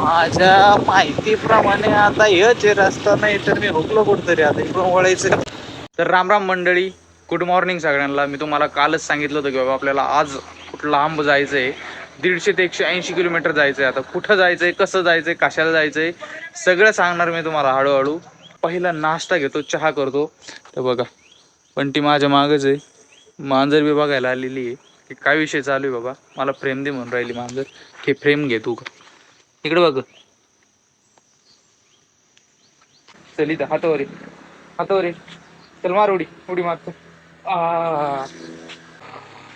माझ्या माहितीप्रमाणे आता हेच रस्ता नाही तर मी हुकलो कुठतरी आता इकडून वळायचं. तर राम राम मंडळी, गुड मॉर्निंग सगळ्यांना. मी तुम्हाला कालच सांगितलं होतं की बाबा आपल्याला आज कुठं लांब जायचं आहे. 150 ते 180 किलोमीटर जायचं आहे. आता कुठं जायचं आहे, कसं जायचं आहे, कशाला जायचं आहे सगळं सांगणार मी तुम्हाला हळूहळू. पहिला नाश्ता घेतो, चहा करतो. तर बघा पण ती माझ्या मागच आहे. मांजर बी बघायला आलेली आहे की काय विषय चालू आहे बाबा. मला फ्रेम दे म्हणून राहिली मांजर. की फ्रेम घे तू. इकडे बघ. चल इथं हातावर हातावर चल मार उडी उडी मारतो.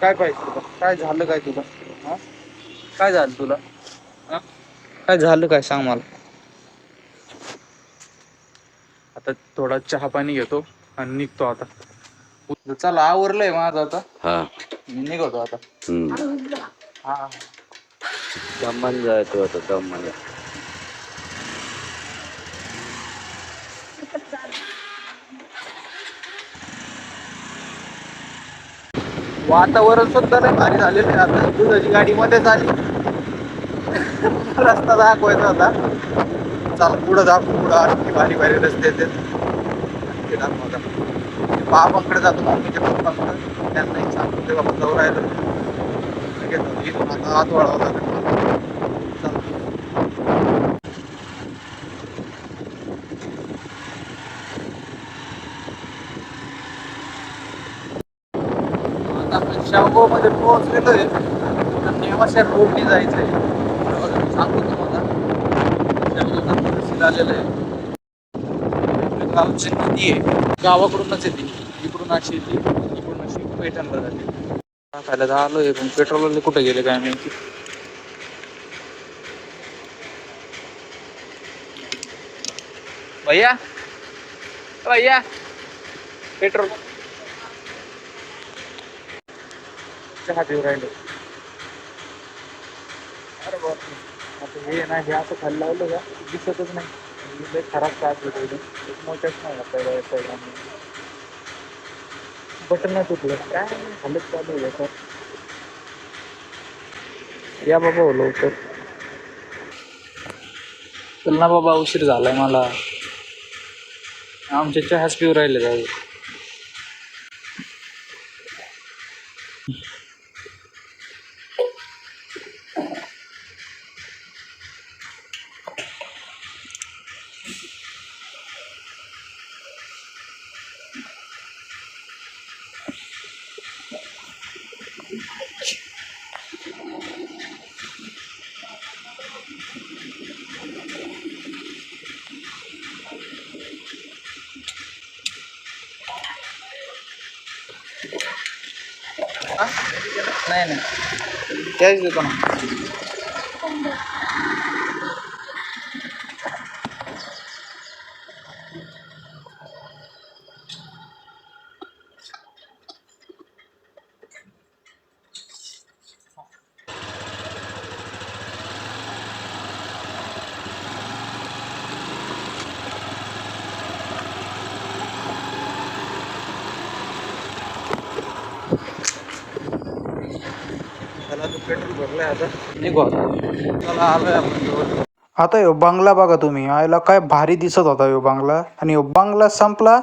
काय पाहिजे तुला? काय झालं काय तुला? हा? काय झालं तुला? हा? काय झालं काय सांग मला. आता थोडा चहा पाणी घेतो आणि निघतो आता. चला आवरलंय माझं आता. हा मी निघतो आता. हा दमन जायचो आता दमन. वातावरण सुद्धा नाही भारी झालेलं आहे. आता दुधाची गाडी मध्येच आली. रस्ता दाखवायचा होता. चला पुढं दाखवू. पुढं आणखी भारी भारी रस्ते आहेत ते दाखवू आता. बाबांकडे जातो, मम्मीच्या पप्पांकडे. त्यांनाही सांगतो ते बाबा जाऊ राहिलं इथून आता आत वळावं लागेल. चला आता आपण शाहू मध्ये पोहोचलेलो आहे. नेवाशा रोडने जायचं आहे. मी सांगतो तुम्हाला शाहूचा तहसील आलेलं आहे. गावची नदी आहे, गावाकडूनच येते. इकडून अशी येते, इकडून अशी पैठणला जाते. टाकायला आलोय पण पेट्रोल कुठे गेले काय माहिती. भैया भैया पेट्रोल. चहा देऊ राहिलो. अरे बापरे, आता हे ना हे असं खाली लावलं का दिसतच नाही. खराब काच होतो एकदम मोठ्याच नाही आपल्याला. बटन तुटलं काय हालत चालू आहे सर. या बाबा हो लवकर. चल ना बाबा, उशीर झालाय मला. आमच्या चहाच पिऊ राहिले जाऊ. नाही नाही कॅश देतो ना. पेट्रोल भरलंय आता निघू आता. चला आलोय आपण. आता ह्यो बंगला बघा तुम्ही. आयला काय भारी दिसत होता ह्यो बंगला. आणि ह्यो बंगला संपला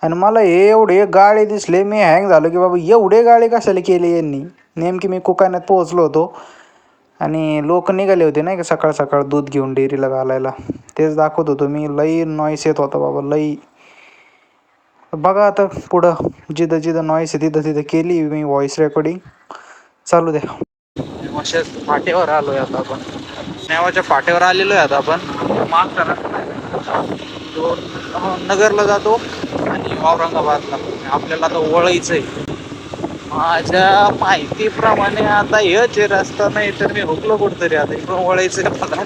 आणि मला हे एवढे गाळे दिसले. मी हँग झालो की बाबा एवढे गाळे कशाला केले यांनी. नेमकी मी कुकाण्यात पोहोचलो होतो आणि लोक निघाले होते नाही का सकाळ सकाळ दूध घेऊन डेअरीला घालायला. तेच दाखवत होतो मी. लई नॉईस येत होता बाबा लई. बघा आता पुढं जिथं जिथं नॉईस आहे तिथं तिथं केली मी व्हॉइस रेकॉर्डिंग. चालू द्या. अशाच फाट्यावर आलोय आता आपण. नेवाच्या फाट्यावर आलेलो आहे आता आपण. मागचा रस्ता तो नगरला जातो आणि औरंगाबादला. आपल्याला आता वळायचंय. माझ्या माहितीप्रमाणे आता हेच रस्ता नाही तर मी हुकलो कुठतरी आता. इकडून वळायचं मला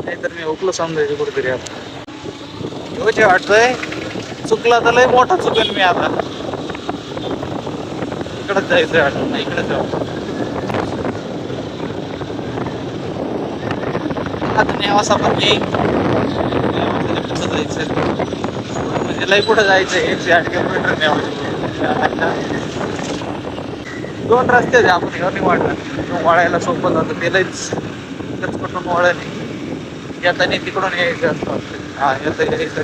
नाहीतर मी हुकलो समजायचं कुठतरी आता. हेच वाटतंय. चुकला तर लय मोठा चुकेल मी आता. इकडंच जायचंय वाटत नाही. इकडेच जाऊ आता. नेवासा पण येईल. कुठं जायचं म्हणजे लय कुठं जायचं. 108 किलोमीटर नेवासा. 2 रस्ते आपण ह्यो निवडला. वाळायला सोपं जातं ते लईच कचकटून वळण. येताना तिकडून यायचं असतं. हा येतं यायचं.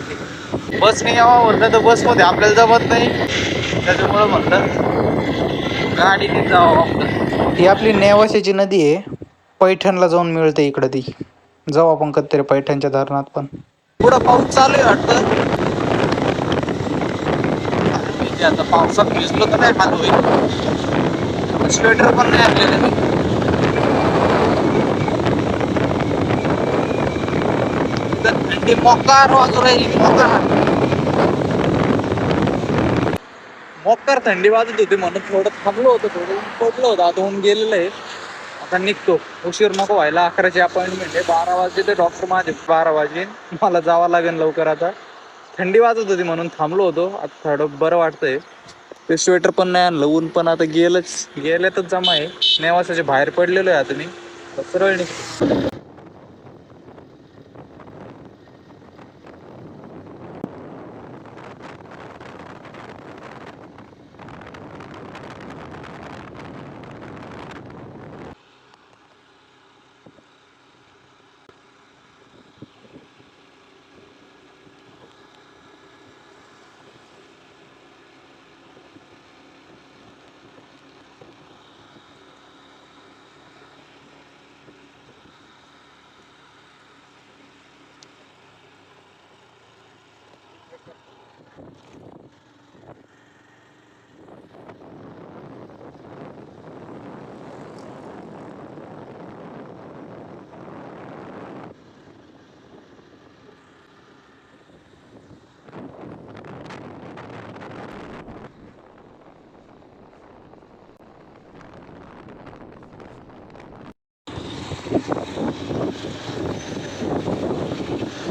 बसने यावं म्हणलं तर बसमध्ये आपल्याला जमत नाही, त्याच्यामुळं म्हणलं गाडीने जावं आपलं. ही आपली नेवाशाची नदी आहे, पैठणला जाऊन मिळते इकडं ती. जाऊ आपण कधीतरी पैठणच्या धरणात पण. पुढं पाऊस चालू आहे वाटतं. आता पावसात भिजलो तर नाही हाल होईल. स्वेटर पण नाही आणलेलं मी. थंडी मोकार वाजू राहिली, मोकार थंडी वाजत होती म्हणून थोडं थांबलो होतो, थोडं पडलो होतं. आता ऊन गेलेलं आहे, आता निघतो. उशीर नको व्हायला, 11ची अपॉइंटमेंट आहे. 12 वाजले ते डॉक्टर माझे 12 वाजे मला जावं लागेल लवकर. आता थंडी वाजत होती म्हणून थांबलो होतो. आता थोडं बरं वाटतंय. ते स्वेटर पण नाही आणलं, ऊन पण आता गेल्यातच जमा आहे. नेवासाच्या बाहेर पडलेलो आहे आता मी, सरळ निघतो.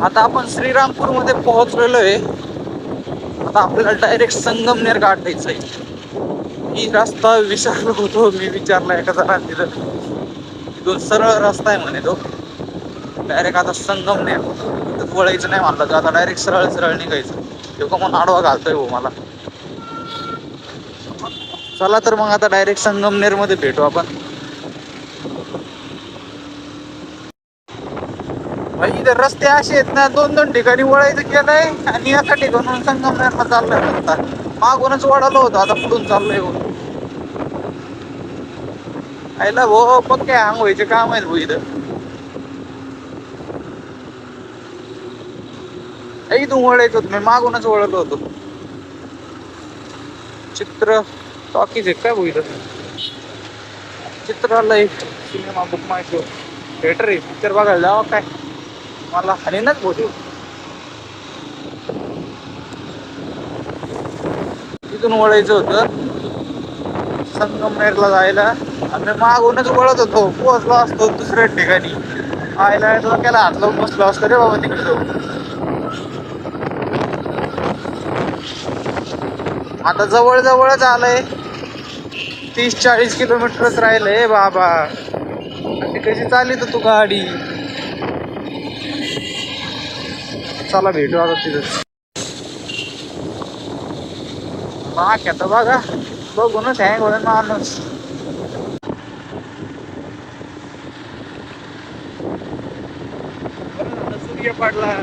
आता आपण श्रीरामपूर मध्ये पोहोचलेलो आहे. आता आपल्याला डायरेक्ट संगमनेर गाठायचं आहे. ही रस्ता विचारलो होतो मी, विचारला एका जणांनी, तिथून सरळ रस्ता आहे म्हणे तो डायरेक्ट. आता संगमनेर वळायचं नाही म्हणलं तर आता डायरेक्ट सरळ सरळ निघायचं. तो का म्हणून आडवा घालतोय हो मला. चला तर मग आता डायरेक्ट संगमनेर मध्ये भेटू आपण. भाई इथं रस्ते असे आहेत ना, 2-2 ठिकाणी वळायचं केलंय आणि एका ठिकाणून संगमनेरला चाललंय रस्ता. मागूनच वळालो होतो, आता पुढून चाललोय. आयला भो पक्के आंघोळीचे काम आहेत भाऊ इथं. इथून वळायचं होतं, मी मागूनच वळलो होतो. चित्र टॉकीज आहे काय भाऊ इथं? चित्रालय, सिनेमा, बुक माय शो, थिएटर आहे. पिक्चर बघायला जावं काय? मला हानीनच बोलू. तिथून वळायचं होतं संगमनेरला जायला, आणि मागूनच वळत होतो. पोहोचलो असतो दुसऱ्या ठिकाणी. आयला डोक्याला हात लावून बसलो असतो रे बाबा तिकडे जाऊन. आता जवळ जवळच आलंय, 30-40 किलोमीटरच राहिलंय बाबा. आणि कशी चालली तर तू गाडी? चला भेटू आता तिथं. आता बघा, बघूनच हँग होईल माणूस. सूर्य पडला.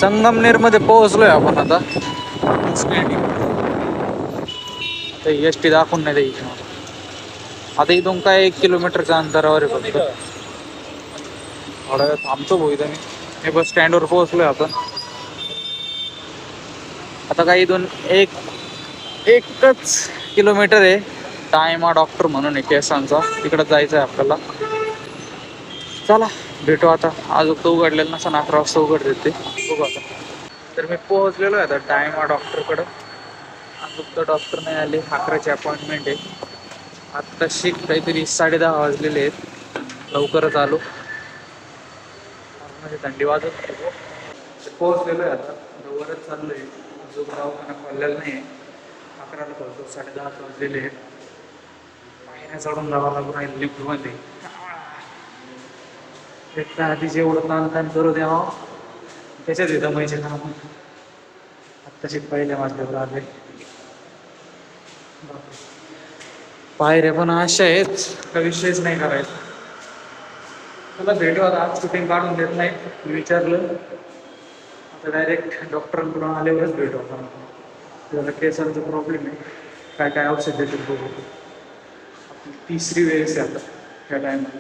संगमनेर मध्ये पोहोचलोय आपण आता. एस टी दाखवून नाही द्यायची. आता इथून काय 1 किलोमीटरच्या अंतरावर आहे फक्त. थोडा वेळ थांबतो भाऊ इथं मी. हे बस स्टँडवर पोहोचलोय आपण. आता काय इथून एकच किलोमीटर आहे. टायमा डॉक्टर म्हणून आहे केसांचा, तिकडं जायचं आहे आपल्याला. चला भेटू आता. अजून तो उघडलेला नसा, 11 वाजता उघडते ते, बघू आता. तर मी पोहोचलेलो आहे आता टायमा डॉक्टरकडं. अजून तर डॉक्टर नाही आले, 11ची अपॉइंटमेंट आहे. आत्ताशी काहीतरी 10:30 वाजलेले आहेत. लवकरच आलो, म्हणजे थंडी वाजत. पोहोचलेलो आहे आता, लवकरच चाललोय. अजून दवाखाना खोललेला नाही. 11ला पोहोचलो, 10:30 वाजलेले आहेत. पायऱ्या चढून जावं लागून राहील लिफ्टमध्ये. एकदा आधी जेवढं ताण करू द्यावं त्याच्यात येतं माहिती काम. आत्ताशी पहिल्या वाजल्यावर आले. पायऱ्या पण अशा आहेत का विषयच नाही करायचा. तुला भेटू आता, आज शूटिंग काढून देत नाही मी विचारलं. आता डायरेक्ट डॉक्टरांकडून आल्यावरच भेटू आपण. त्याला केसांचा प्रॉब्लेम आहे, काय काय औषध देतात बघू. आपली तिसरी वेळेस आहे आता त्या टायमाला,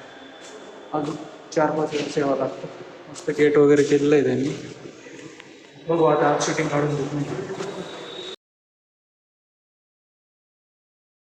अजून 4-5 वर्ष यावं लागतं. मस्त गेट वगैरे केलेलं आहे त्यांनी. बघू आता, आज शूटिंग काढून देत नाही.